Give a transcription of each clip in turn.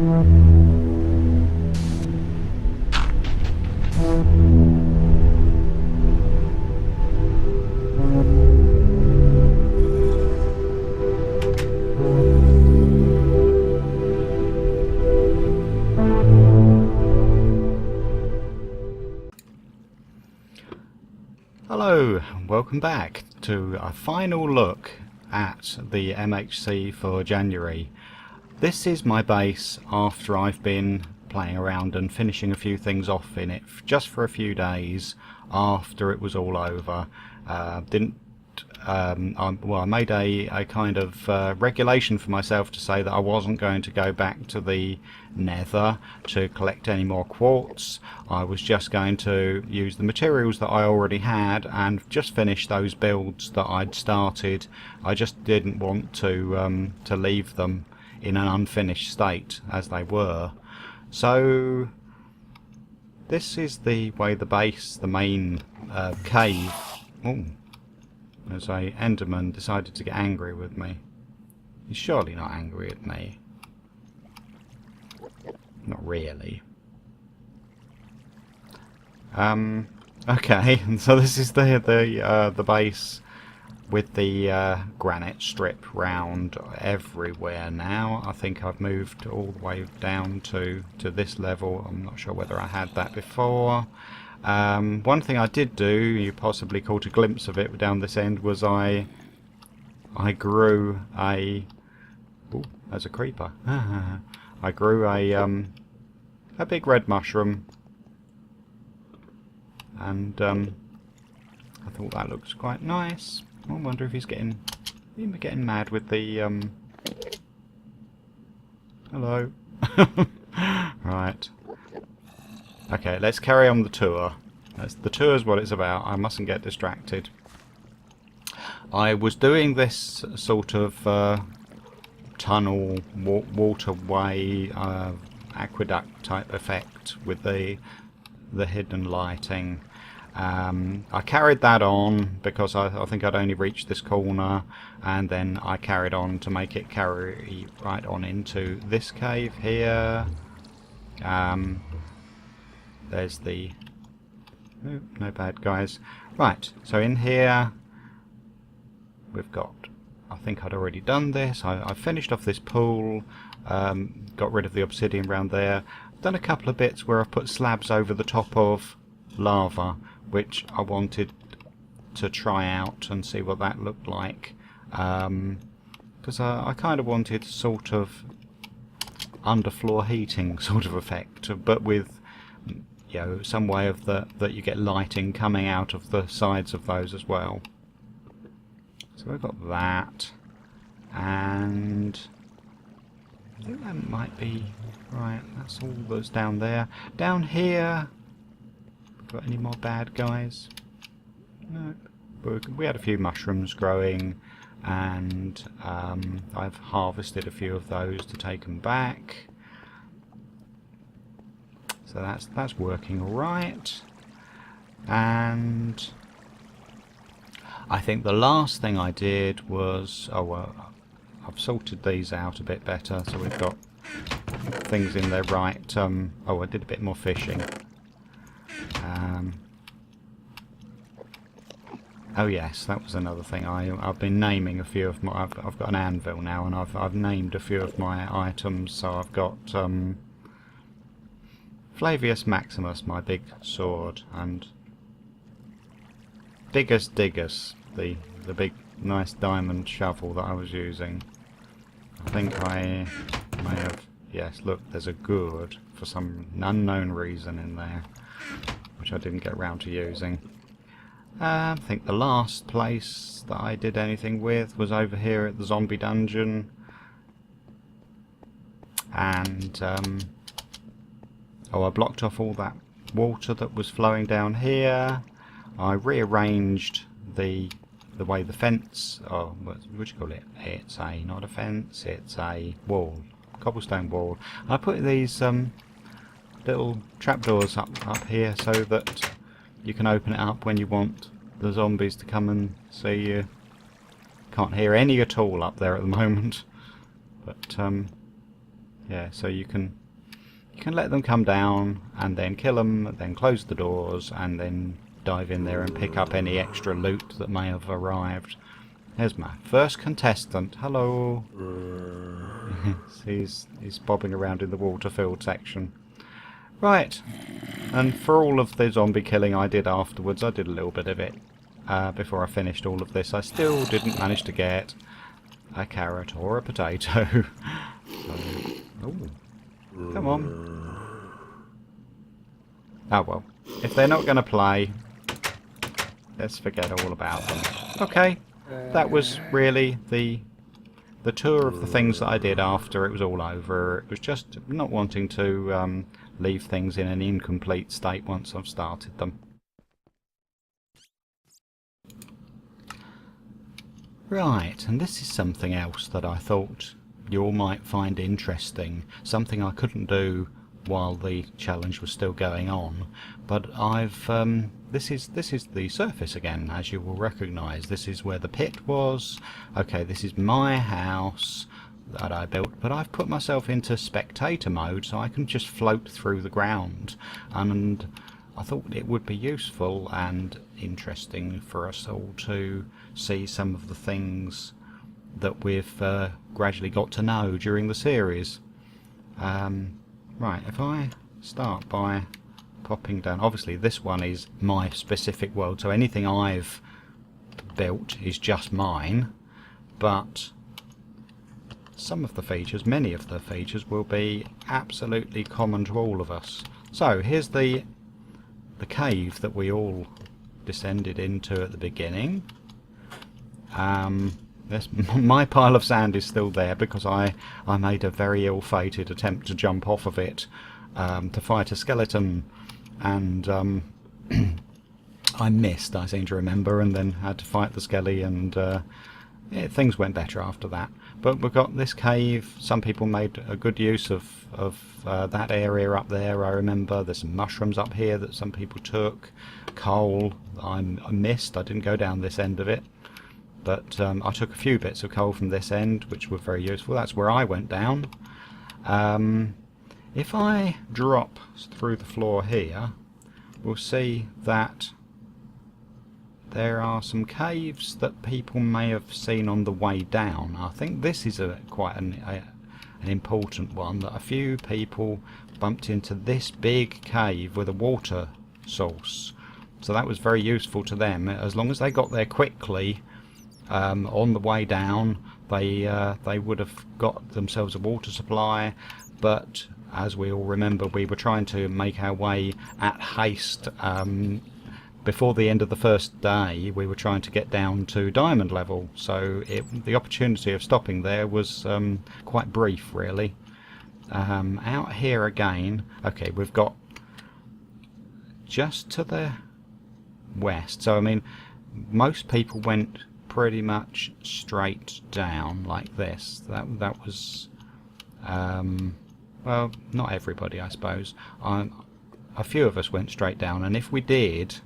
Hello, and welcome back to a final look at the MHC for January. This is my base after I've been playing around and finishing a few things off in it just for a few days after it was all over. I made a kind of regulation for myself to say that I wasn't going to go back to the Nether to collect any more quartz. I was just going to use the materials that I already had and just finish those builds that I'd started. I just didn't want to leave them in an unfinished state as they were. So this is the way the base, the main cave. Ooh. As a Enderman decided to get angry with me. He's surely not angry at me. Not really. Okay, so this is the base with the granite strip round everywhere now. I think I've moved all the way down to this level. I'm not sure whether I had that before. One thing I did do, you possibly caught a glimpse of it down this end, was I grew a... Ooh, there's a creeper. I grew a big red mushroom, and I thought that looks quite nice. I wonder if he's getting mad with the Hello. Right. Okay, let's carry on the tour. The tour's what it's about. I mustn't get distracted. I was doing this sort of tunnel, waterway, aqueduct type effect with the hidden lighting. I carried that on because I think I'd only reached this corner, and then I carried on to make it carry right on into this cave here. There's the... Oh, no bad guys. Right, so in here we've got... I think I'd already done this. I finished off this pool, got rid of the obsidian around there. Done a couple of bits where I've put slabs over the top of lava, which I wanted to try out and see what that looked like. Because I kind of wanted sort of underfloor heating sort of effect, but with... you know, some way of that you get lighting coming out of the sides of those as well. So we've got that, and I think that might be right. That's all that's down there. Down here, got any more bad guys? No. We had a few mushrooms growing, and I've harvested a few of those to take them back. So that's working all right. And I think the last thing I did was, oh well, I've sorted these out a bit better, so we've got things in their right. Oh, I did a bit more fishing. Oh yes, that was another thing. I've been naming a few of my. I've got an anvil now, and I've named a few of my items. So I've got Flavius Maximus, my big sword, and Diggers, the big nice diamond shovel that I was using. I think I may have... Yes, look, there's a gourd for some unknown reason in there, which I didn't get around to using. I think the last place that I did anything with was over here at the zombie dungeon. And oh, I blocked off all that water that was flowing down here. I rearranged the way the fence, oh, what would you call it? It's not a fence, it's a wall, cobblestone wall. I put these little trapdoors up here so that you can open it up when you want the zombies to come and see you. Can't hear any at all up there at the moment, but Yeah, so you can let them come down and then kill them, then close the doors, and then dive in there and pick up any extra loot that may have arrived. Here's my first contestant. Hello. he's bobbing around in the water-filled section. Right, and for all of the zombie killing I did afterwards, I did a little bit of it before I finished all of this. I still didn't manage to get a carrot or a potato. So, ooh. Come on. Oh well. If they're not going to play, let's forget all about them. Okay. That was really the tour of the things that I did after it was all over. It was just not wanting to leave things in an incomplete state once I've started them. Right, and this is something else that I thought you all might find interesting. Something I couldn't do while the challenge was still going on, but I've this is the surface again, as you will recognise. This is where the pit was. Okay, this is my house that I built, but I've put myself into spectator mode so I can just float through the ground, and I thought it would be useful and interesting for us all to see some of the things that we've gradually got to know during the series. Right, if I start by popping down, obviously this one is my specific world, so anything I've built is just mine, but some of the features, many of the features, will be absolutely common to all of us. So here's the cave that we all descended into at the beginning. My pile of sand is still there because I made a very ill-fated attempt to jump off of it to fight a skeleton, and I missed, I seem to remember, and then had to fight the skelly, and things went better after that. But we've got this cave. Some people made a good use of that area up there. I remember there's some mushrooms up here that some people took. Coal I missed. I didn't go down this end of it. But I took a few bits of coal from this end, which were very useful. That's where I went down. If I drop through the floor here, we'll see that there are some caves that people may have seen on the way down. I think this is quite an important one, that a few people bumped into this big cave with a water source. So that was very useful to them. As long as they got there quickly, on the way down, they would have got themselves a water supply. But as we all remember, we were trying to make our way at haste. Before the end of the first day, we were trying to get down to diamond level, so the opportunity of stopping there was quite brief, really. Out here again, okay, we've got just to the west, so I mean most people went pretty much straight down like this. That was well, not everybody, I suppose. A few of us went straight down, and if we did,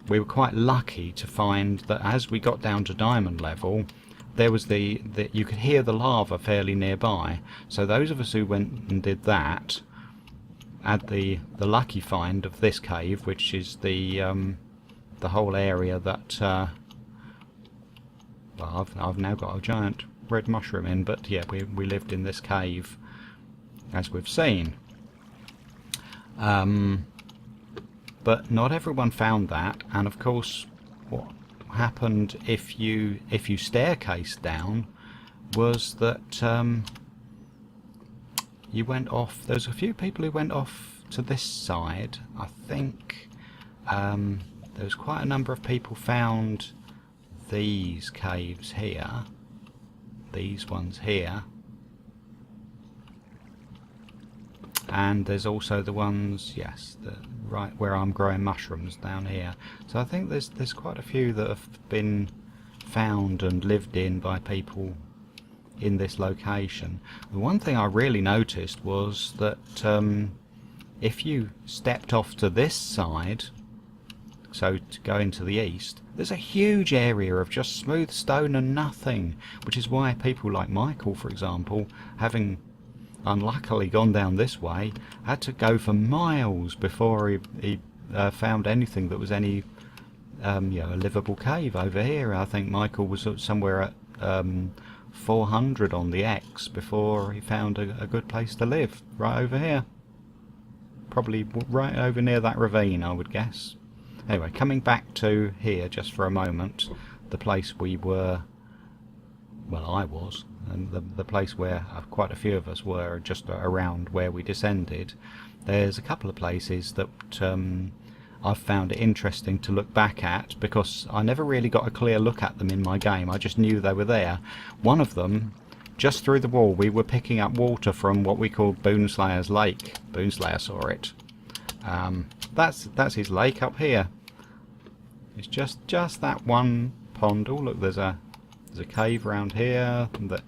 we were quite lucky to find that as we got down to diamond level, there was you could hear the lava fairly nearby. So those of us who went and did that had the lucky find of this cave, which is the whole area that well, I've now got a giant red mushroom in, but yeah, we lived in this cave, as we've seen. But not everyone found that, and of course what happened if you staircased down was that you went off. There's a few people who went off to this side. I think there was quite a number of people found these caves here, these ones here, and there's also the ones, yes, right where I'm growing mushrooms down here. So I think there's quite a few that have been found and lived in by people in this location. The one thing I really noticed was that if you stepped off to this side, so to go into the east, there's a huge area of just smooth stone and nothing, which is why people like Michael, for example, having unluckily gone down this way. Had to go for miles before he found anything that was any a livable cave over here. I think Michael was somewhere at 400 on the X before he found a good place to live, right over here. Probably right over near that ravine, I would guess. Anyway, coming back to here just for a moment, the place we were, well, I was, and the place where quite a few of us were, just around where we descended. There's a couple of places that I've found it interesting to look back at, because I never really got a clear look at them in my game. I just knew they were there. One of them, just through the wall, we were picking up water from what we called Boonslayer's Lake. Boonslayer saw it. That's his lake up here. It's just that one pond. Oh look, there's a cave around here that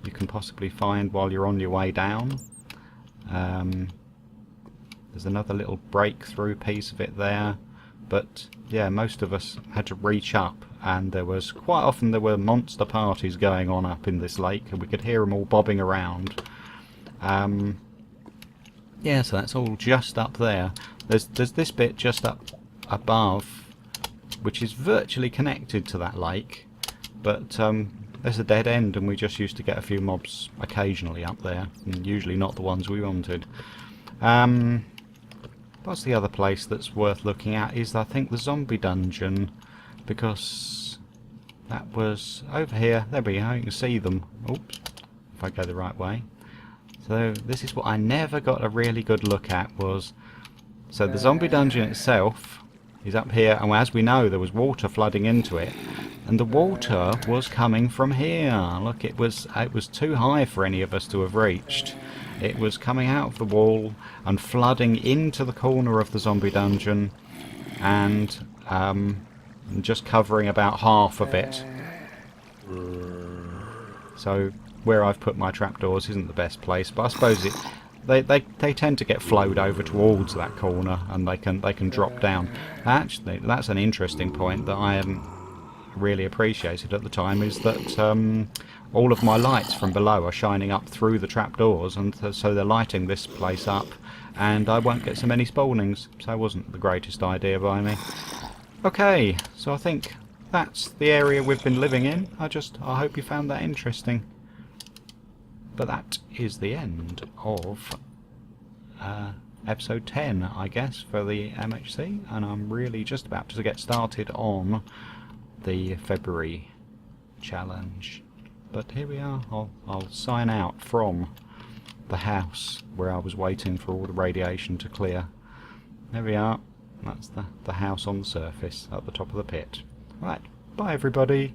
you can possibly find while you're on your way down. There's another little breakthrough piece of it there, but yeah, most of us had to reach up, and quite often there were monster parties going on up in this lake, and we could hear them all bobbing around. Yeah, so that's all just up there. There's this bit just up above, which is virtually connected to that lake, but there's a dead end, and we just used to get a few mobs occasionally up there, and usually not the ones we wanted. What's the other place that's worth looking at is, I think, the zombie dungeon, because that was over here. There we go, you can see them. Oops, if I go the right way. So this is what I never got a really good look at, so the zombie dungeon itself is up here, and as we know, there was water flooding into it, and the water was coming from here. Look, it was too high for any of us to have reached. It was coming out of the wall and flooding into the corner of the zombie dungeon, and just covering about half of it. So where I've put my trapdoors isn't the best place, but I suppose they tend to get flowed over towards that corner, and they can drop down. Actually, that's an interesting point that I hadn't really appreciated at the time, is that all of my lights from below are shining up through the trapdoors, and so they're lighting this place up, and I won't get so many spawnings. So it wasn't the greatest idea by me. Okay, so I think that's the area we've been living in. I hope you found that interesting. But that is the end of episode 10, I guess, for the MHC, and I'm really just about to get started on the February challenge. But here we are. I'll sign out from the house where I was waiting for all the radiation to clear. There we are. That's the house on the surface at the top of the pit. Right, bye everybody.